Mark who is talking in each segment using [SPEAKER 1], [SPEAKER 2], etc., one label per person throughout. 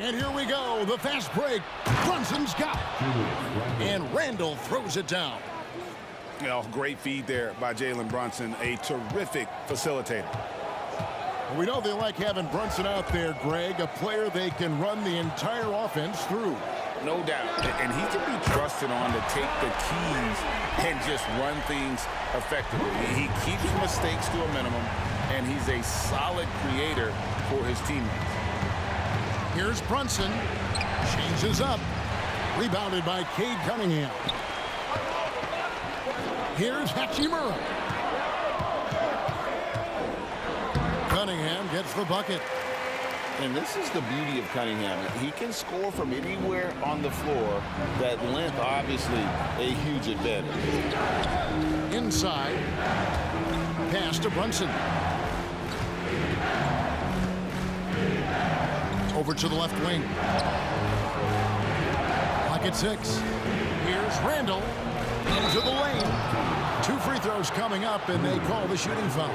[SPEAKER 1] And here we go, the fast break. Brunson's got it. And Randall throws it down.
[SPEAKER 2] You know, great feed there by Jalen Brunson, a terrific facilitator.
[SPEAKER 1] We know they like having Brunson out there, Greg, a player they can run the entire offense through.
[SPEAKER 2] No doubt. And he can be trusted on to take the keys and just run things effectively. He keeps mistakes to a minimum, and he's a solid creator for his teammates.
[SPEAKER 1] Here's Brunson. Changes up. Rebounded by Cade Cunningham. Here's Hachimura. Cunningham gets the bucket.
[SPEAKER 3] And this is the beauty of Cunningham. He can score from anywhere on the floor. That length, obviously, a huge advantage.
[SPEAKER 1] Inside. Pass to Brunson. Over to the left wing. Pocket 6. Here's Randall. Into the lane. 2 free throws coming up, and they call the shooting foul.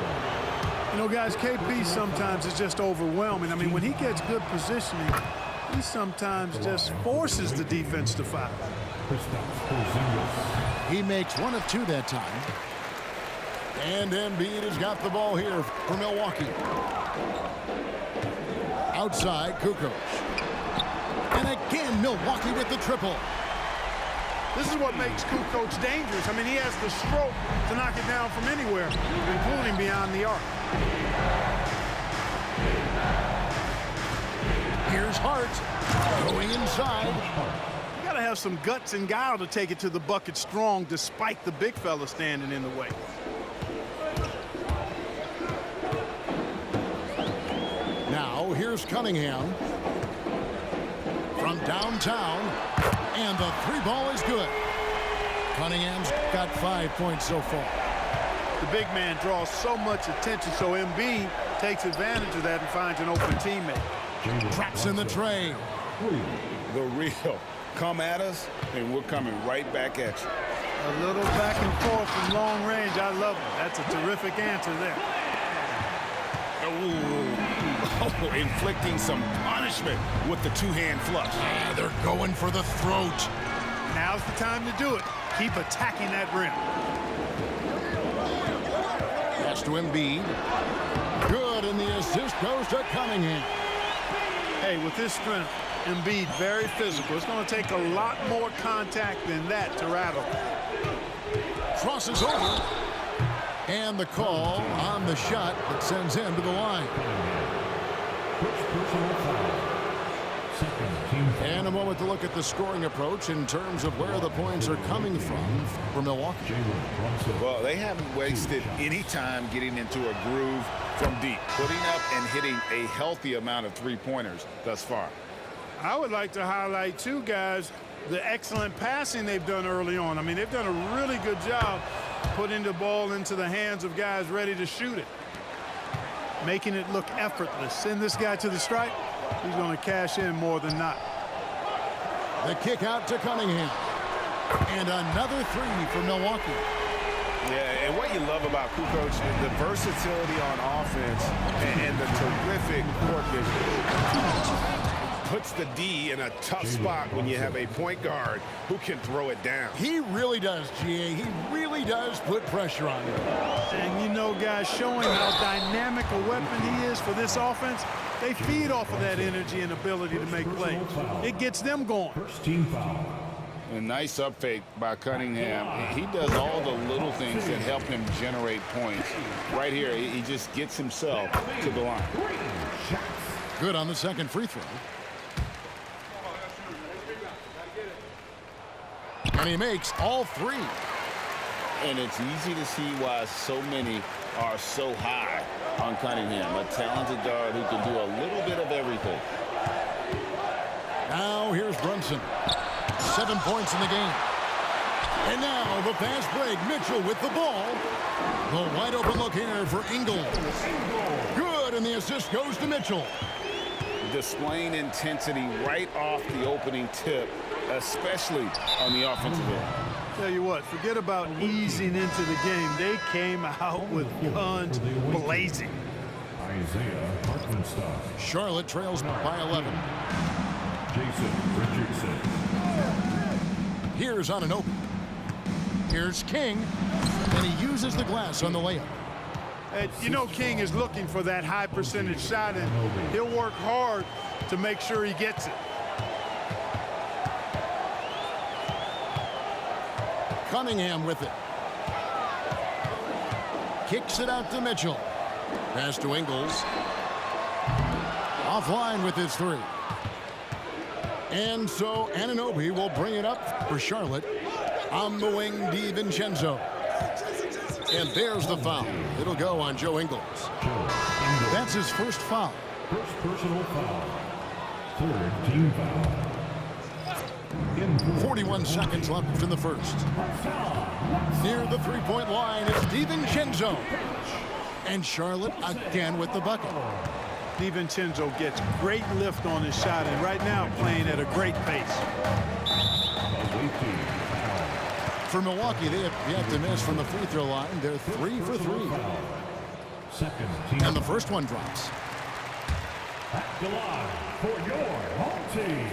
[SPEAKER 4] You know, guys, KP sometimes is just overwhelming. I mean, when he gets good positioning, he sometimes just forces the defense to foul.
[SPEAKER 1] He makes 1 of 2 that time. And Embiid has got the ball here for Milwaukee. Outside, Kukoc. And again, Milwaukee with the triple.
[SPEAKER 4] This is what makes Kukoc dangerous. I mean, he has the stroke to knock it down from anywhere, including beyond the arc.
[SPEAKER 1] Here's Hart going inside.
[SPEAKER 4] You got to have some guts and guile to take it to the bucket strong despite the big fella standing in the way.
[SPEAKER 1] Now, here's Cunningham. From downtown, and the 3 ball is good. Cunningham's got 5 points so far.
[SPEAKER 4] The big man draws so much attention, so Embiid takes advantage of that and finds an open teammate.
[SPEAKER 1] Traps in the tray.
[SPEAKER 2] The real. Come at us, and we're coming right back at you.
[SPEAKER 4] A little back and forth from long range. I love it. That's a terrific answer there.
[SPEAKER 2] Oh, inflicting some punishment with the 2-hand flush.
[SPEAKER 1] Yeah, they're going for the throat.
[SPEAKER 4] Now's the time to do it. Keep attacking that rim.
[SPEAKER 1] Pass to Embiid. Good, and the assist goes to Cunningham.
[SPEAKER 4] Hey, with this strength, Embiid very physical. It's going to take a lot more contact than that to rattle.
[SPEAKER 1] Crosses over. And the call on the shot that sends him to the line. And a moment to look at the scoring approach in terms of where the points are coming from for Milwaukee.
[SPEAKER 2] Well, they haven't wasted any time getting into a groove from deep, putting up and hitting a healthy amount of 3-pointers thus far.
[SPEAKER 4] I would like to highlight, too, guys, the excellent passing they've done early on. I mean, they've done a really good job putting the ball into the hands of guys ready to shoot it, making it look effortless. Send this guy to the stripe, he's going to cash in more than not.
[SPEAKER 1] The kick out to Cunningham. And another 3 for Milwaukee.
[SPEAKER 2] Yeah, and what you love about Kukoc is the versatility on offense and the terrific court vision. Puts the D in a tough spot when you have a point guard who can throw it down.
[SPEAKER 1] He really does, GA. He really does put pressure on him.
[SPEAKER 4] And you know, guys, showing how dynamic a weapon he is for this offense, they feed off of that energy and ability to make plays. It gets them going.
[SPEAKER 5] First team foul.
[SPEAKER 2] A nice up fake by Cunningham. He does all the little things that help him generate points. Right here, he just gets himself to the line.
[SPEAKER 1] Good on the second free throw. And he makes all 3.
[SPEAKER 3] And it's easy to see why so many are so high on Cunningham, a talented guard who can do a little bit of everything.
[SPEAKER 1] Now here's Brunson. 7 points in the game. And now the fast break. Mitchell with the ball. The wide open look here for Ingles. Good, and the assist goes to Mitchell.
[SPEAKER 2] Displaying intensity right off the opening tip, especially on the offensive end.
[SPEAKER 4] Tell you what, forget about easing into the game. They came out with guns blazing.
[SPEAKER 5] Isaiah Hartenstein.
[SPEAKER 1] Charlotte trails by 11. Here's Anunoby. Here's King, and he uses the glass on the layup.
[SPEAKER 4] You know King is looking for that high percentage shot, and he'll work hard to make sure he gets it.
[SPEAKER 1] Cunningham with it. Kicks it out to Mitchell. Pass to Ingles. Offline with his three. And so Anunoby will bring it up for Charlotte. On the wing, DiVincenzo. And there's the foul. It'll go on Joe Ingles. That's his first foul.
[SPEAKER 5] First personal foul. Third team foul.
[SPEAKER 1] 41 seconds left in the first. Near the three-point line is DiVincenzo. And Charlotte again with the bucket.
[SPEAKER 4] DiVincenzo gets great lift on his shot, and right now playing at a great pace.
[SPEAKER 1] For Milwaukee, they have yet to miss from the free throw line. They're 3 for 3. And the first one drops.
[SPEAKER 5] At the line for your home team.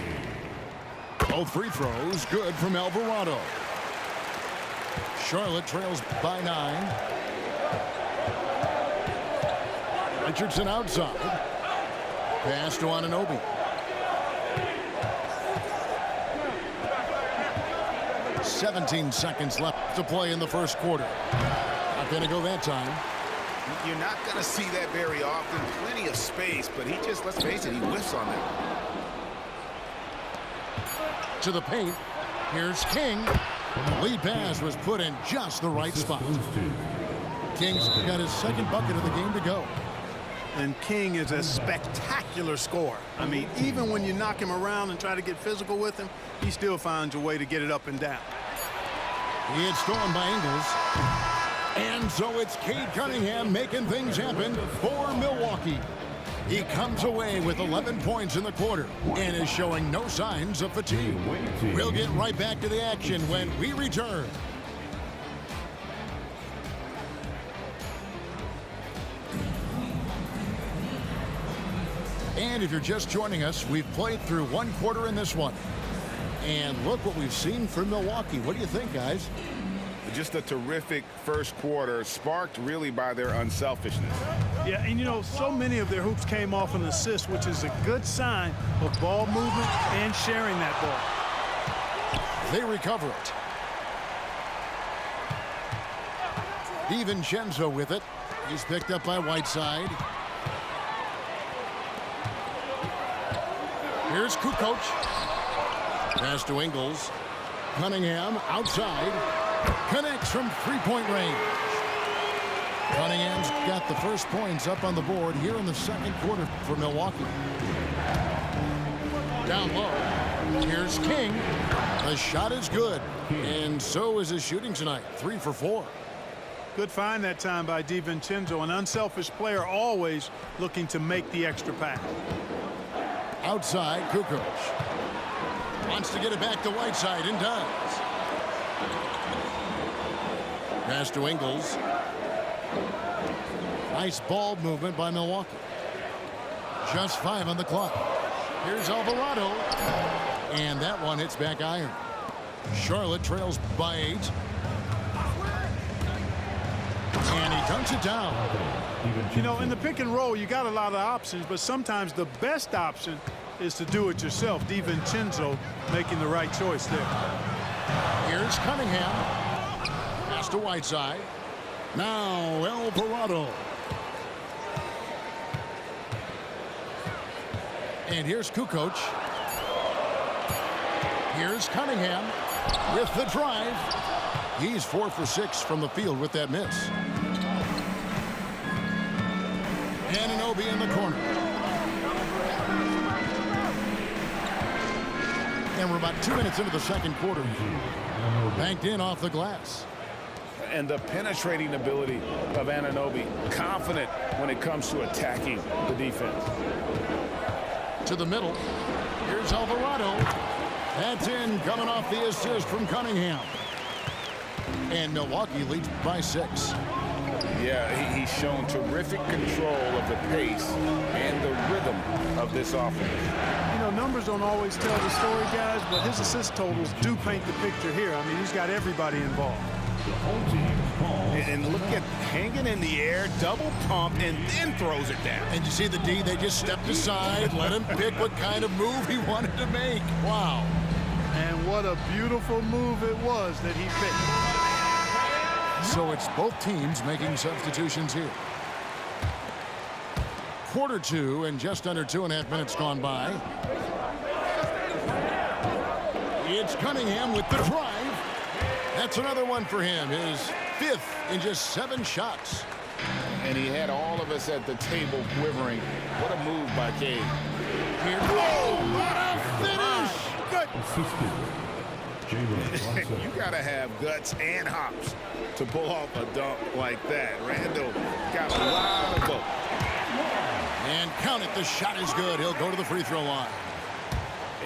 [SPEAKER 1] Both free throws good from Alvarado. Charlotte trails by 9. Richardson outside. Pass to Anunoby. "17 seconds left to play in the first quarter. Not going to go that time.
[SPEAKER 2] You're not going to see that very often. Plenty of space, but he just, let's face it, he whiffs on that.
[SPEAKER 1] To the paint. Here's King. The lead pass was put in just the right spot. King's got his second bucket of the game to go.
[SPEAKER 4] And King is a spectacular scorer. I mean, even when you knock him around and try to get physical with him, he still finds a way to get it up and down.
[SPEAKER 1] He had stolen by Ingles. And so it's Cade Cunningham making things happen for Milwaukee. He comes away with 11 points in the quarter and is showing no signs of fatigue. We'll get right back to the action when we return. And if you're just joining us, we've played through one quarter in this one. And look what we've seen from Milwaukee. What do you think, guys?
[SPEAKER 2] Just a terrific first quarter, sparked really by their unselfishness.
[SPEAKER 4] Yeah, and you know, so many of their hoops came off an assist, which is a good sign of ball movement and sharing that ball.
[SPEAKER 1] They recover it. DiVincenzo with it. He's picked up by Whiteside. Here's Kukoc. Pass to Ingles. Cunningham outside. Connects from three-point range. Cunningham's got the first points up on the board here in the second quarter for Milwaukee. Down low. Here's King. The shot is good. And so is his shooting tonight. 3 for 4.
[SPEAKER 4] Good find that time by DiVincenzo. An unselfish player always looking to make the extra pass.
[SPEAKER 1] Outside, Kukoc. Wants to get it back to Whiteside and does. Pass to Ingles. Nice ball movement by Milwaukee. Just 5 on the clock. Here's Alvarado. And that one hits back iron. Charlotte trails by 8. And he dunks it down.
[SPEAKER 4] You know, in the pick and roll, you got a lot of options, but sometimes the best option is to do it yourself. DiVincenzo making the right choice there.
[SPEAKER 1] Here's Cunningham. Pass to Whiteside. Now Alvarado. And here's Kukoc. Here's Cunningham with the drive. He's 4 for 6 from the field with that miss. Anunoby in the corner. And we're about 2 minutes into the second quarter. Banked in off the glass.
[SPEAKER 2] And the penetrating ability of Anunoby, confident when it comes to attacking the defense.
[SPEAKER 1] To the middle. Here's Alvarado. That's in, coming off the assist from Cunningham. And Milwaukee leads by 6.
[SPEAKER 2] Yeah, he's shown terrific control of the pace and the rhythm of this offense.
[SPEAKER 4] You know, numbers don't always tell the story, guys, but his assist totals do paint the picture here. I mean, he's got everybody involved.
[SPEAKER 2] And look at hanging in the air, double pump, and then throws it down.
[SPEAKER 1] And you see the D, they just stepped aside, let him pick what kind of move he wanted to make. Wow.
[SPEAKER 4] And what a beautiful move it was that he picked.
[SPEAKER 1] So it's both teams making substitutions here. Quarter two and just under 2.5 minutes gone by. It's Cunningham with the drive. That's another one for him, his 5th in just 7 shots.
[SPEAKER 3] And he had all of us at the table quivering. What a move by Cade.
[SPEAKER 1] Here, whoa, what a finish!
[SPEAKER 2] You got to have guts and hops to pull off a dunk like that. Randall got a lot of both.
[SPEAKER 1] And count it, the shot is good. He'll go to the free throw line.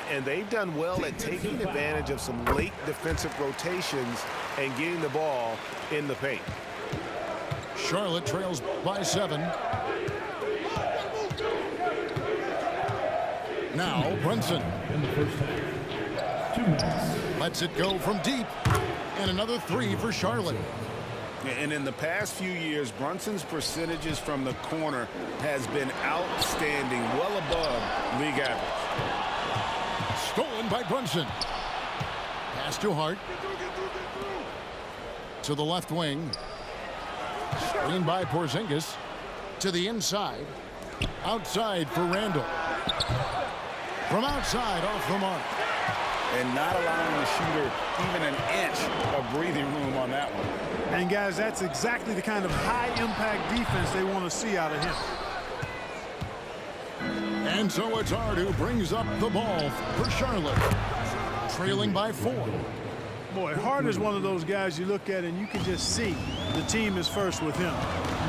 [SPEAKER 2] And they've done well at taking advantage of some late defensive rotations and getting the ball in the paint.
[SPEAKER 1] Charlotte trails by 7. Now Brunson
[SPEAKER 5] In the first half. 2 minutes.
[SPEAKER 1] lets it go from deep. And another 3 for Charlotte.
[SPEAKER 2] And in the past few years, Brunson's percentages from the corner has been outstanding, well above league average.
[SPEAKER 1] Stolen by Brunson. Pass to Hart. To the left wing. Screen by Porzingis. To the inside. Outside for Randall. From outside, off the mark.
[SPEAKER 3] And not allowing the shooter even an inch of breathing room on that one.
[SPEAKER 4] And, guys, that's exactly the kind of high-impact defense they want to see out of him.
[SPEAKER 1] And so it's Hart who brings up the ball for Charlotte. Trailing by 4.
[SPEAKER 4] Boy, Hart is one of those guys you look at and you can just see the team is first with him.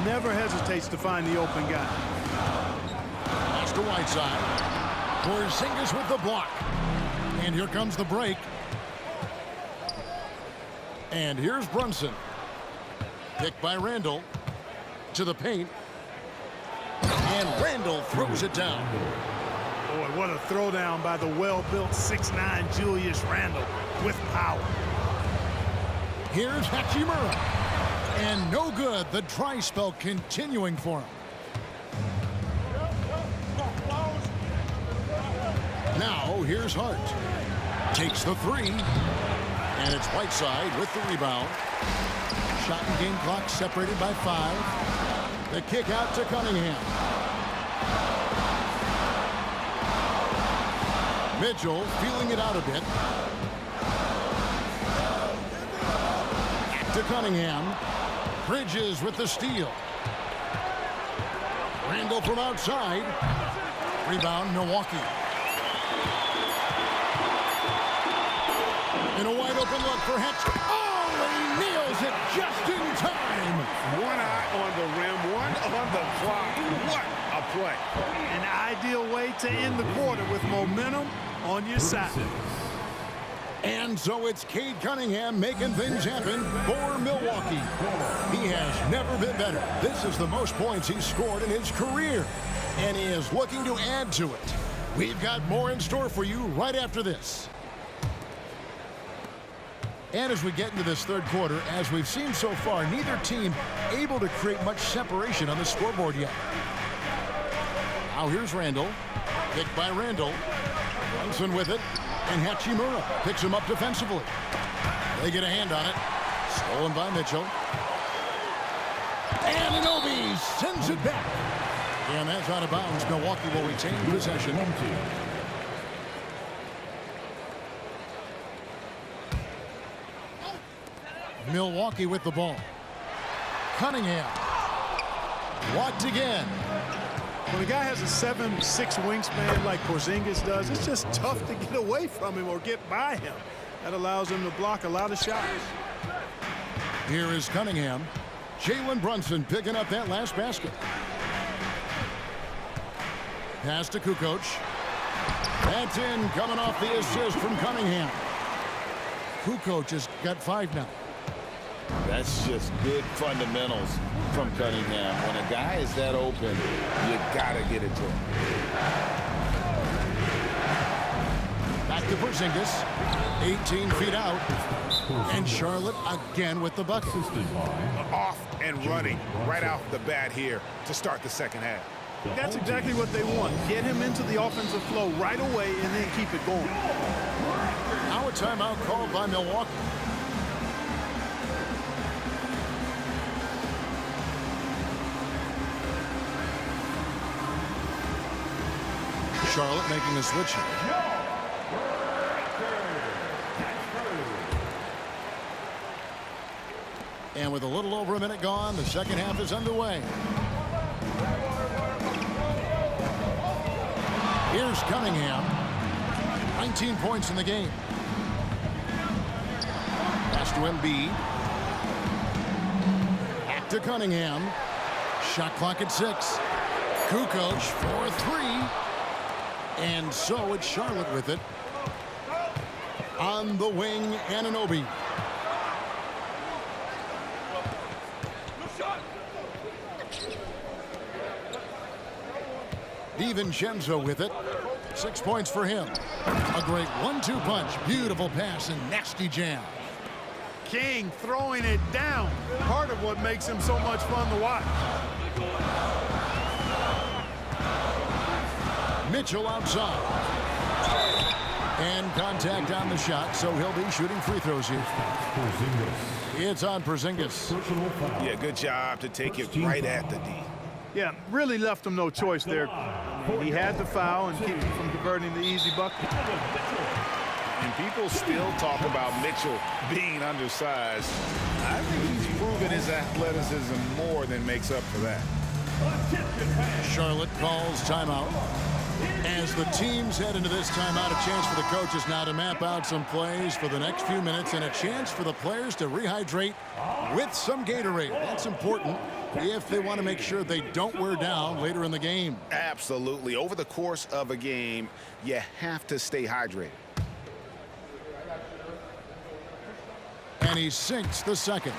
[SPEAKER 4] Never hesitates to find the open guy.
[SPEAKER 1] Pass to Whiteside. Porzingis with the block. And here comes the break. And here's Brunson. Picked by Randall. To the paint. And Randall throws it down.
[SPEAKER 4] Boy, what a throwdown by the well-built 6'9" Julius Randle with power.
[SPEAKER 1] Here's Hachimura. And no good. The dry spell continuing for him. Now here's Hart. Takes the 3. And it's Whiteside with the rebound. Shot and game clock separated by 5. The kick out to Cunningham. Mitchell feeling it out a bit. Back to Cunningham. Bridges with the steal. Randall from outside. Rebound, Milwaukee. And a wide open look for Hetch. Oh, and he nails it just in time.
[SPEAKER 2] One eye on the rim, one on the clock. What a play.
[SPEAKER 4] An ideal way to end the quarter with momentum on your side.
[SPEAKER 1] And so it's Cade Cunningham making things happen for Milwaukee. He has never been better. This is the most points he's scored in his career. And he is looking to add to it. We've got more in store for you right after this. And as we get into this third quarter, as we've seen so far, neither team able to create much separation on the scoreboard yet. Now here's Randall. Picked by Randall. Brunson with it. And Hachimura picks him up defensively. They get a hand on it. Stolen by Mitchell. And Anunoby sends it back. And that's out of bounds. Milwaukee will retain possession. Milwaukee with the ball. Cunningham. Blocked again.
[SPEAKER 4] When a guy has a 7'6" wingspan like Porzingis does, it's just tough to get away from him or get by him. That allows him to block a lot of shots.
[SPEAKER 1] Here is Cunningham. Jalen Brunson picking up that last basket. Pass to Kukoc. That's in, coming off the assist from Cunningham. Kukoc has got 5 now.
[SPEAKER 3] That's just good fundamentals from Cunningham. When a guy is that open, you got to get it to him.
[SPEAKER 1] Back to Porzingis, 18 feet out. And Charlotte again with the bucket.
[SPEAKER 2] Off and running right off the bat here to start the second half.
[SPEAKER 4] That's exactly what they want. Get him into the offensive flow right away and then keep it going.
[SPEAKER 1] Now a timeout called by Milwaukee. Charlotte making a switch. And with a little over a minute gone, the second half is underway. Here's Cunningham. 19 points in the game. Pass to Embiid. Back to Cunningham. Shot clock at 6. Kukoc for a 3. And so it's Charlotte with it. On the wing, Anunoby. DiVincenzo with it. 6 points for him. A great 1-2 punch. Beautiful pass and nasty jam.
[SPEAKER 4] King throwing it down. Part of what makes him so much fun to watch.
[SPEAKER 1] Mitchell outside. And contact on the shot, so he'll be shooting free throws here. It's on Porzingis.
[SPEAKER 2] Yeah, good job to take it right at the D.
[SPEAKER 4] Yeah, really left him no choice there. He had the foul and keep him from converting the easy bucket.
[SPEAKER 2] And people still talk about Mitchell being undersized. I think he's proven his athleticism more than makes up for that.
[SPEAKER 1] Charlotte calls timeout. As the teams head into this timeout, a chance for the coaches now to map out some plays for the next few minutes and a chance for the players to rehydrate with some Gatorade. That's important if they want to make sure they don't wear down later in the game.
[SPEAKER 2] Absolutely. Over the course of a game, you have to stay hydrated.
[SPEAKER 1] And he sinks the second.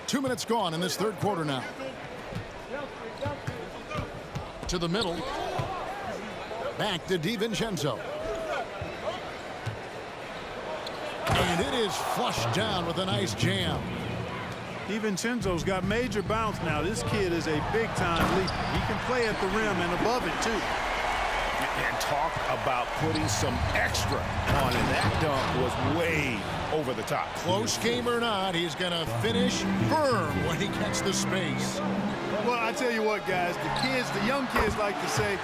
[SPEAKER 1] 2 minutes gone in this third quarter now. To the middle. Back to DiVincenzo. And it is flushed down with a nice jam.
[SPEAKER 4] DiVincenzo's got major bounce now. This kid is a big-time leaper. He can play at the rim and above it, too.
[SPEAKER 2] And talk about putting some extra on, and that dunk was way over the top.
[SPEAKER 1] Close game or not, he's going to finish firm when he gets the space.
[SPEAKER 4] Well, I tell you what, guys, the young kids like to say,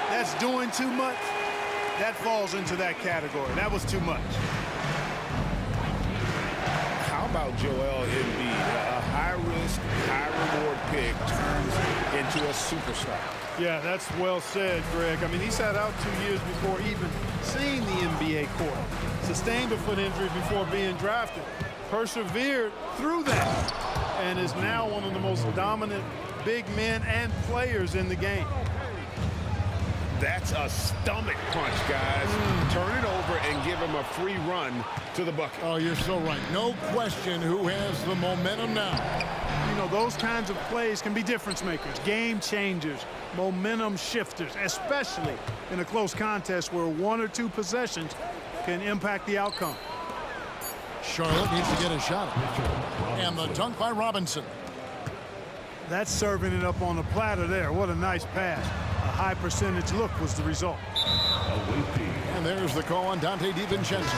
[SPEAKER 4] that's doing too much. That falls into that category. That was too much.
[SPEAKER 2] How about Joel Embiid? A high-risk, high-reward pick turns into a superstar.
[SPEAKER 4] Yeah, that's well said, Greg. I mean, he sat out 2 years before even seeing the NBA court. Sustained a foot injury before being drafted. Persevered through that and is now one of the most dominant big men and players in the game.
[SPEAKER 2] That's a stomach punch, guys. Turn it over and give him a free run to the bucket.
[SPEAKER 1] Oh, you're so right. No question who has the momentum now.
[SPEAKER 4] You know, those kinds of plays can be difference makers, game changers, momentum shifters, especially in a close contest where 1 or 2 possessions can impact the outcome.
[SPEAKER 1] Charlotte needs to get a shot. And the dunk by Robinson.
[SPEAKER 4] That's serving it up on the platter there. What a nice pass. A high percentage look was the result.
[SPEAKER 1] And there's the call on Dante DiVincenzo.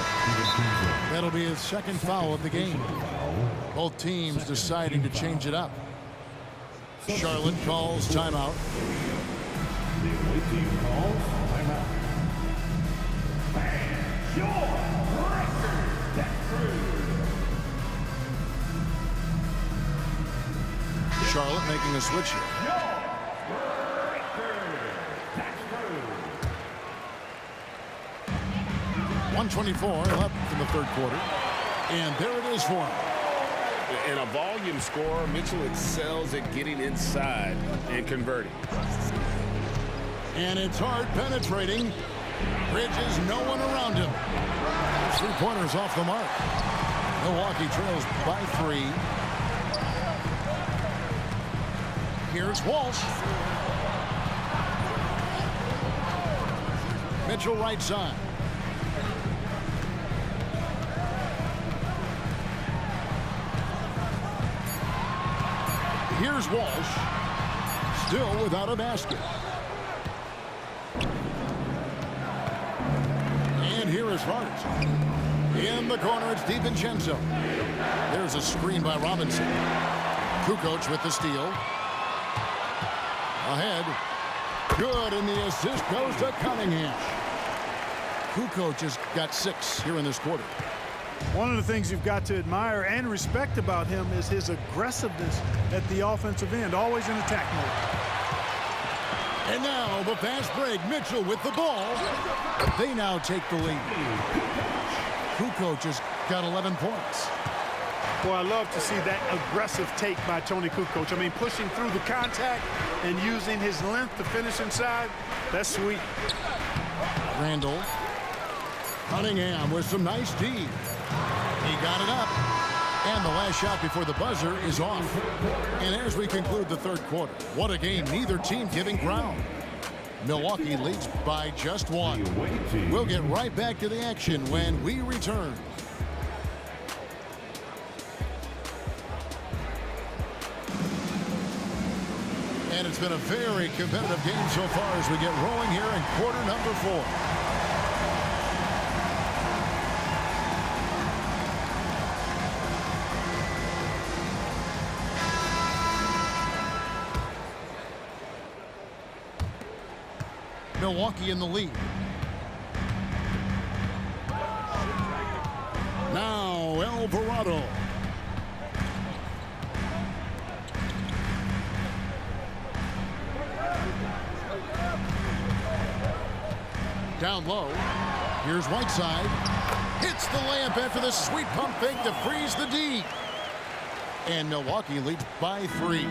[SPEAKER 1] That'll be his second foul of the game. Both teams deciding to change it up. Charlotte calls timeout.
[SPEAKER 5] The away team calls timeout. And your record, that's true.
[SPEAKER 1] Charlotte making a switch here. 1:24 left in the third quarter. And there it is for him.
[SPEAKER 2] In a volume scorer, Mitchell excels at getting inside and converting.
[SPEAKER 1] And it's hard penetrating. Bridges, no one around him. 3-pointers off the mark. Milwaukee trails by 3. Here's Walsh. Mitchell right side. Here's Walsh. Still without a basket. And here is Hart. In the corner, it's DiVincenzo. There's a screen by Robinson. Kukoc with the steal. Ahead. Good, and the assist goes to Cunningham. Kukoc has got 6 here in this quarter.
[SPEAKER 4] One of the things you've got to admire and respect about him is his aggressiveness at the offensive end, always in attack mode.
[SPEAKER 1] And now the fast break. Mitchell with the ball. They now take the lead. Kukoc has got 11 points.
[SPEAKER 4] Boy, I love to see that aggressive take by Tony Kukoc. I mean, pushing through the contact and using his length to finish inside. That's sweet.
[SPEAKER 1] Randall. Cunningham with some nice D. He got it up. And the last shot before the buzzer is off. And as we conclude the third quarter, what a game. Neither team giving ground. Milwaukee leads by just 1. We'll get right back to the action when we return. And it's been a very competitive game so far as we get rolling here in quarter number 4. Milwaukee in the lead. Now Alvarado. Down low. Here's Whiteside. Hits the layup after the sweet pump fake to freeze the D. And Milwaukee leads by 3.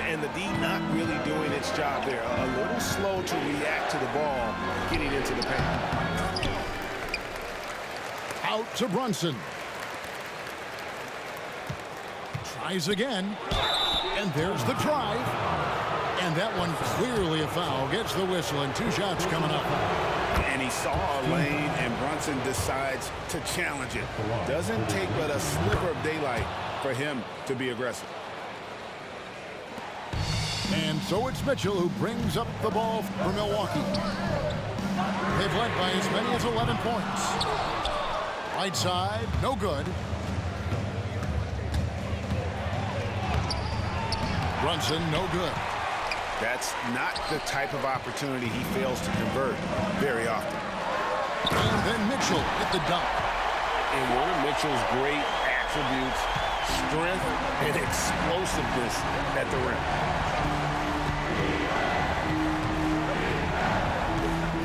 [SPEAKER 2] And the D not really doing its job there. A little slow to react to the ball getting into the paint.
[SPEAKER 1] Out to Brunson. Tries again. And there's the drive. And that one clearly a foul. Gets the whistle and 2 shots coming up.
[SPEAKER 2] And he saw a lane and Brunson decides to challenge it. Doesn't take but a sliver of daylight for him to be aggressive.
[SPEAKER 1] And so it's Mitchell who brings up the ball for Milwaukee. They've led by as many as 11 points. Right side, no good. Brunson, no good.
[SPEAKER 2] That's not the type of opportunity he fails to convert very often.
[SPEAKER 1] And then Mitchell hit the dunk.
[SPEAKER 3] And one of Mitchell's great attributes, strength and explosiveness at the rim.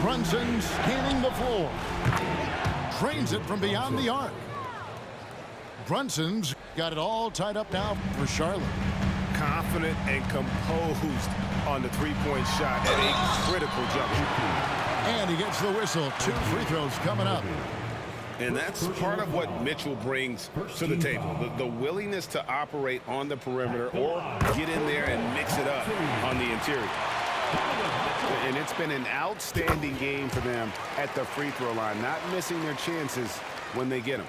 [SPEAKER 1] Brunson scanning the floor. Trains it from beyond the arc. Brunson's got it all tied up now for Charlotte.
[SPEAKER 2] Confident and composed on the three-point shot at a critical juncture.
[SPEAKER 1] And he gets the whistle. 2 free throws coming up.
[SPEAKER 2] And that's part of what Mitchell brings to the table. The willingness to operate on the perimeter or get in there and mix it up on the interior. And it's been an outstanding game for them at the free throw line, not missing their chances when they get them.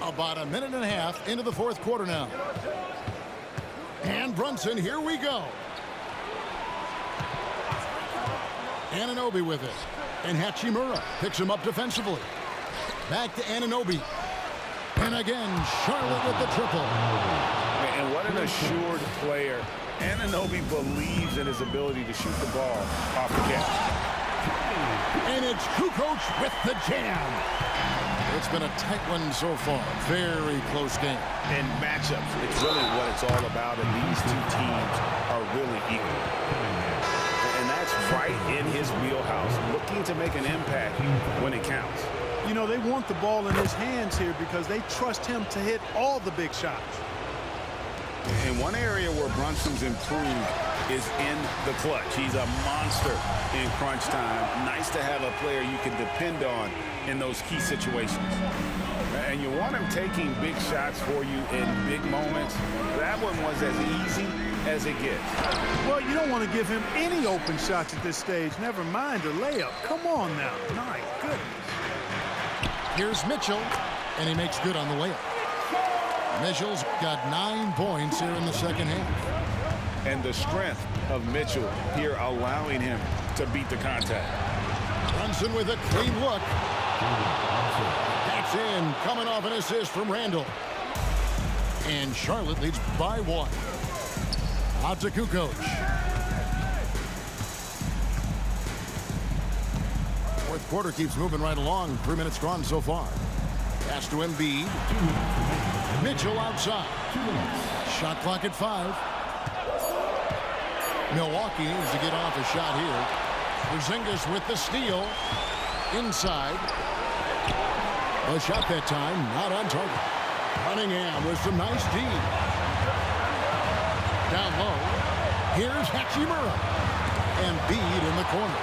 [SPEAKER 1] About a minute and a half into the fourth quarter now. And Brunson, here we go. Anunoby with it. And Hachimura picks him up defensively. Back to Anunoby. And again, Charlotte with the triple.
[SPEAKER 2] And what an assured player. Anunoby believes in his ability to shoot the ball off the catch.
[SPEAKER 1] And it's Kukoc with the jam. It's been a tight one so far. Very close game.
[SPEAKER 2] And matchups, it's really what it's all about, and these two teams are really equal. And that's right in his wheelhouse, looking to make an impact when it counts.
[SPEAKER 4] You know, they want the ball in his hands here because they trust him to hit all the big shots.
[SPEAKER 2] And one area where Brunson's improved is in the clutch. He's a monster in crunch time. Nice to have a player you can depend on in those key situations. And you want him taking big shots for you in big moments. That one was as easy as it gets.
[SPEAKER 4] Well, you don't want to give him any open shots at this stage. Never mind a layup. Come on now. My goodness.
[SPEAKER 1] Here's Mitchell, and he makes good on the layup. Mitchell's got 9 points here in the second half.
[SPEAKER 2] And the strength of Mitchell here allowing him to beat the contact.
[SPEAKER 1] Brunson with a clean look. That's in, coming off an assist from Randall. And Charlotte leads by 1. Out to Kukoc. Fourth quarter keeps moving right along. 3 minutes gone so far. Pass to Embiid. Mitchell outside. Shot clock at 5. Milwaukee needs to get off a shot here. Porzingis with the steal. Inside. A shot that time, not on target. Cunningham with some nice D. Down low. Here's Hachimura. Embiid in the corner.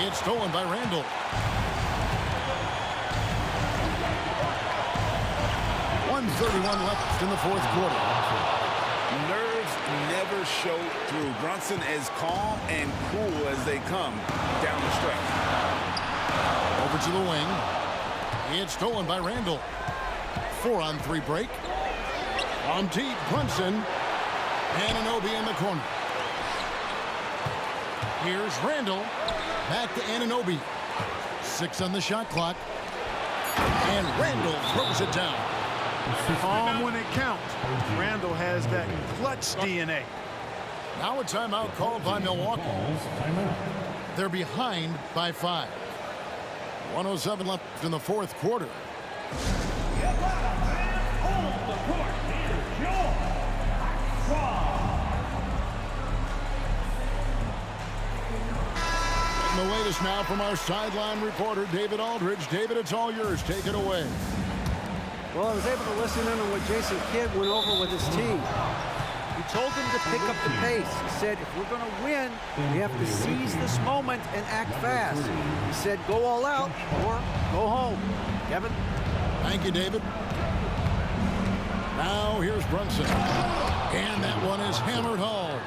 [SPEAKER 1] It's stolen by Randall. .131 left in the fourth quarter.
[SPEAKER 2] Nerves never show through. Brunson as calm and cool as they come down the stretch.
[SPEAKER 1] Over to the wing. It's stolen by Randall. 4-on-3 break. On deep, Brunson. Anunoby in the corner. Here's Randall. Back to Anunoby. 6 on the shot clock. And Randall throws it down.
[SPEAKER 4] Calm when it counts. Randall has that clutch DNA.
[SPEAKER 1] Now a timeout called by Milwaukee. They're behind by 5. 107 left in the fourth quarter. And the latest now from our sideline reporter, David Aldridge. David, it's all yours. Take it away.
[SPEAKER 6] Well, I was able to listen in on what Jason Kidd went over with his team. He told them to pick up the pace. He said, if we're going to win, we have to seize this moment and act fast. He said, go all out or go home. Kevin?
[SPEAKER 1] Thank you, David. Now here's Brunson. And that one is hammered home.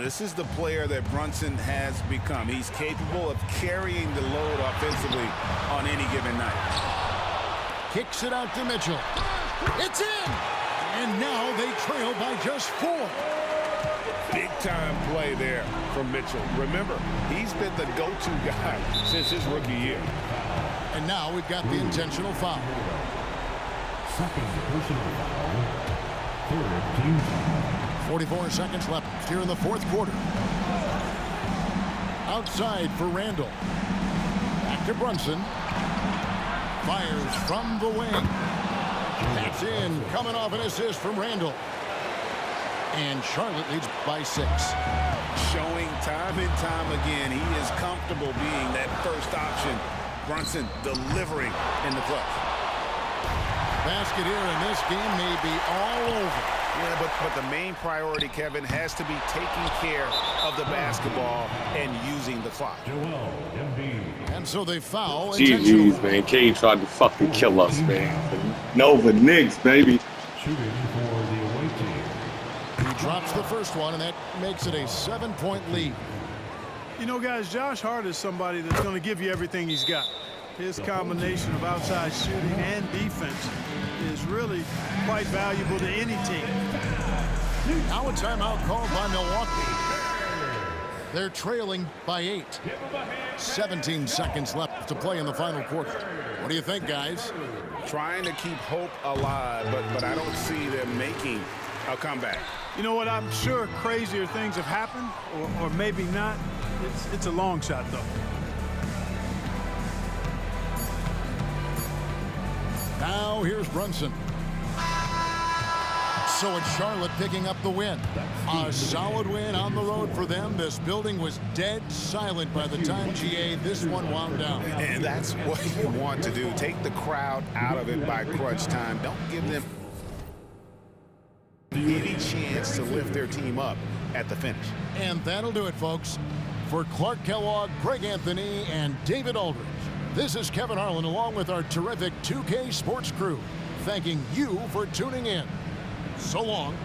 [SPEAKER 2] This is the player that Brunson has become. He's capable of carrying the load offensively on any given night.
[SPEAKER 1] Kicks it out to Mitchell. It's in! And now they trail by just 4.
[SPEAKER 2] Big-time play there from Mitchell. Remember, he's been the go-to guy since his rookie year.
[SPEAKER 1] And now we've got the intentional foul.
[SPEAKER 5] Second personal foul. Third team foul.
[SPEAKER 1] 44 seconds left here in the fourth quarter. Outside for Randall. Back to Brunson. Fires from the wing. That's in, coming off an assist from Randall. And Charlotte leads by 6.
[SPEAKER 2] Showing time and time again, he is comfortable being that first option. Brunson delivering in the clutch.
[SPEAKER 1] Basket here, and this game may be all over.
[SPEAKER 2] Yeah, but the main priority, Kevin, has to be taking care of the basketball and using the clock.
[SPEAKER 5] Joel Embiid.
[SPEAKER 1] And so they foul.
[SPEAKER 7] GG's, man. Kane tried to fucking kill us, man. Nova Knicks, baby.
[SPEAKER 5] Shooting for the away team.
[SPEAKER 1] He drops the first one, and that makes it a 7-point lead.
[SPEAKER 4] You know, guys, Josh Hart is somebody that's going to give you everything he's got. His combination of outside shooting and defense is really quite valuable to any team.
[SPEAKER 1] Now a timeout called by Milwaukee. They're trailing by 8. 17 seconds left to play in the final quarter. What do you think, guys?
[SPEAKER 2] Trying to keep hope alive, but I don't see them making a comeback.
[SPEAKER 4] You know what? I'm sure crazier things have happened, or maybe not. It's a long shot, though.
[SPEAKER 1] Now here's Brunson. So it's Charlotte picking up the win. A solid win on the road for them. This building was dead silent by the time, GA, this one wound down.
[SPEAKER 2] And that's what you want to do. Take the crowd out of it by crunch time. Don't give them any chance to lift their team up at the finish.
[SPEAKER 1] And that'll do it, folks. For Clark Kellogg, Greg Anthony, and David Aldridge, this is Kevin Harlan along with our terrific 2K Sports crew, thanking you for tuning in. So long.